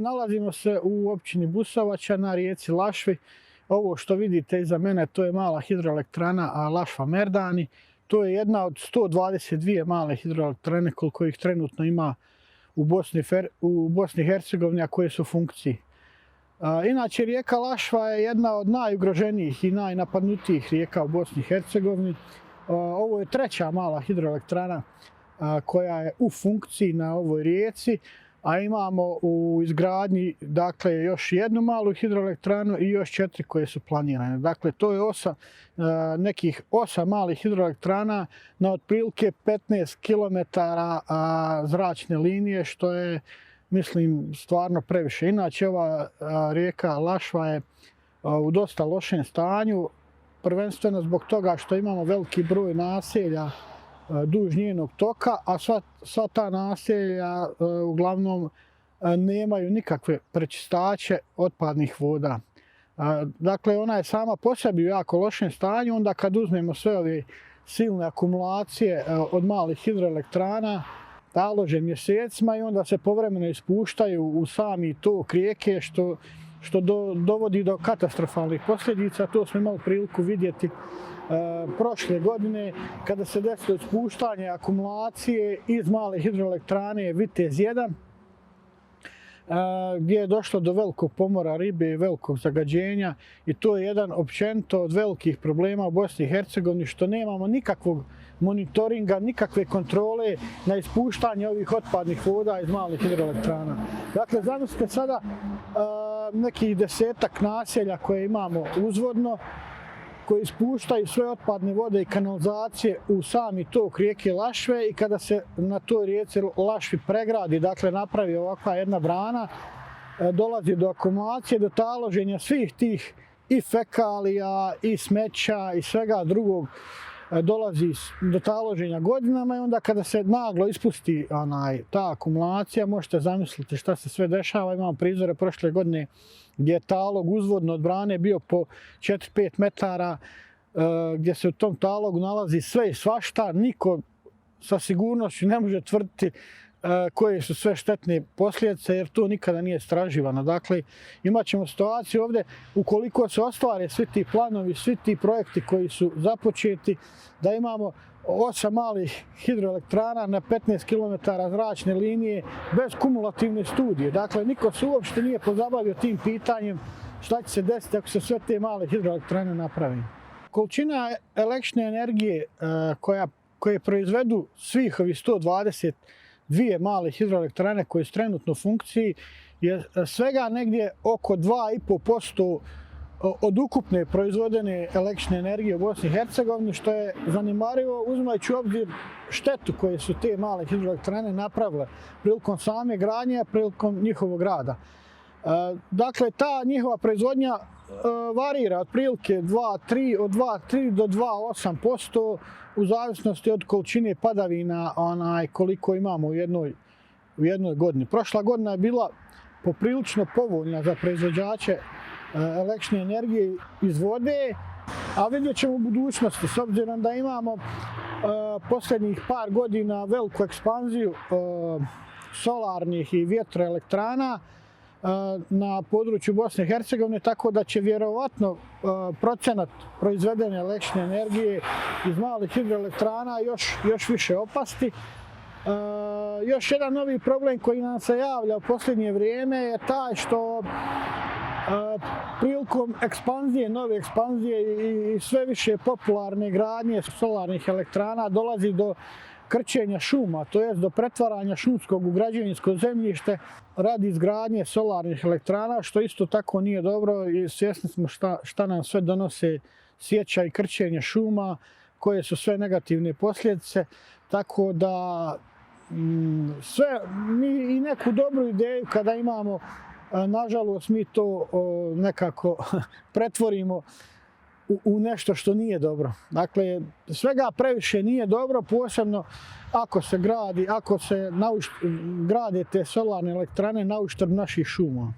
Nalazimo se u općini Busovača na rijeci Lašvi. Ovo što vidite iza mene, to je mala hidroelektrana Lašva Merdani. To je jedna od 122 male hidroelektrane koliko ih trenutno ima u Bosni i Hercegovini, a koje su u funkciji. Inače, rijeka Lašva je jedna od najugroženijih i najnapadnutijih rijeka u Bosni i Hercegovini. Ovo je treća mala hidroelektrana koja je u funkciji na ovoj rijeci, a imamo u izgradnji još jednu malu hidroelektranu i još 4 koje su planirane. Dakle, to je nekih 8 malih hidroelektrana na otprilike 15 km zračne linije, što je, mislim, stvarno previše. Inače, ova rijeka Lašva je u dosta lošem stanju, prvenstveno zbog toga što imamo veliki broj naselja duž njenog toka, a sva ta naselja uglavnom nemaju nikakve prečistače otpadnih voda. Dakle, ona je sama po sebi u jako lošem stanju, onda kad uzmemo sve ove silne akumulacije od malih hidroelektrana, talože mjesecima i onda se povremeno ispuštaju u sami tok rijeke, što dovodi do katastrofalnih posljedica. To smo imali priliku vidjeti prošle godine kada se desilo ispuštanje akumulacije iz male hidroelektrane Vitez 1, gdje je došlo do velikog pomora ribe i velikog zagađenja, i to je jedan općenito od velikih problema u Bosni i Hercegovini, što nemamo nikakvog monitoringa, nikakve kontrole na ispuštanje ovih otpadnih voda iz malih hidroelektrana. Dakle, zamislite sada nekih 10-ak naselja koje imamo uzvodno, koji ispuštaju sve otpadne vode i kanalizacije u sami tok rijeke Lašve, i kada se na toj rijeci Lašvi pregradi, dakle napravi ovakva jedna brana, dolazi do akumulacije, do taloženja svih tih i fekalija i smeća i svega drugog, dolazi do taloženja godinama, i onda kada se naglo ispusti ta akumulacija, možete zamisliti šta se sve dešava. Imamo prizore prošle godine gdje je talog uzvodno od brane bio po 4-5 metara, gdje se u tom talogu nalazi sve i svašta. Niko sa sigurnošću ne može tvrditi koje su sve štetne posljedice, jer to nikada nije istraživano. Dakle, imat ćemo situaciju ovdje, ukoliko se ostvare svi ti planovi, svi ti projekti koji su započeti, da imamo 8 malih hidroelektrana na 15 km zračne linije bez kumulativne studije. Dakle, niko se uopšte nije pozabavio tim pitanjem šta će se desiti ako se sve te male hidroelektrane napravi. Količina električne energije koje proizvedu svih ovih 122 male hidroelektrane koje su trenutno u funkciji je svega negdje oko 2,5% od ukupne proizvodene električne energije u Bosni i Hercegovini, što je zanimljivo uzimajući u obzir štetu koje su te male hidroelektrane napravile prilikom same gradnje, prilikom njihovog rada. Dakle, ta njihova proizvodnja varira otprilike od 2,3 do 2,8% u zavisnosti od količine padavina koliko imamo u jednoj godini. Prošla godina je bila poprilično povoljna za proizvođače električne energije iz vode, a vidjet ćemo u budućnosti, s obzirom da imamo posljednjih par godina veliku ekspanziju solarnih i vjetroelektrana na području Bosne i Hercegovine, tako da će vjerovatno procenat proizvedene električne energije iz malih hidroelektrana još više opasti. Još jedan novi problem koji nam se javlja u posljednje vrijeme je taj što prilikom nove ekspanzije i sve više popularne gradnje solarnih elektrana dolazi do krčenja šuma, to jest do pretvaranja šumskog u građevinsko zemljište radi izgradnje solarnih elektrana, što isto tako nije dobro, i svjesni smo šta nam sve donose sječa i krčenje šuma, koje su sve negativne posljedice, tako da mi i neku dobru ideju kada imamo, nažalost mi to nekako pretvorimo u nešto što nije dobro. Dakle, svega previše nije dobro, posebno ako se grade te solarne elektrane na uštrb naših šuma.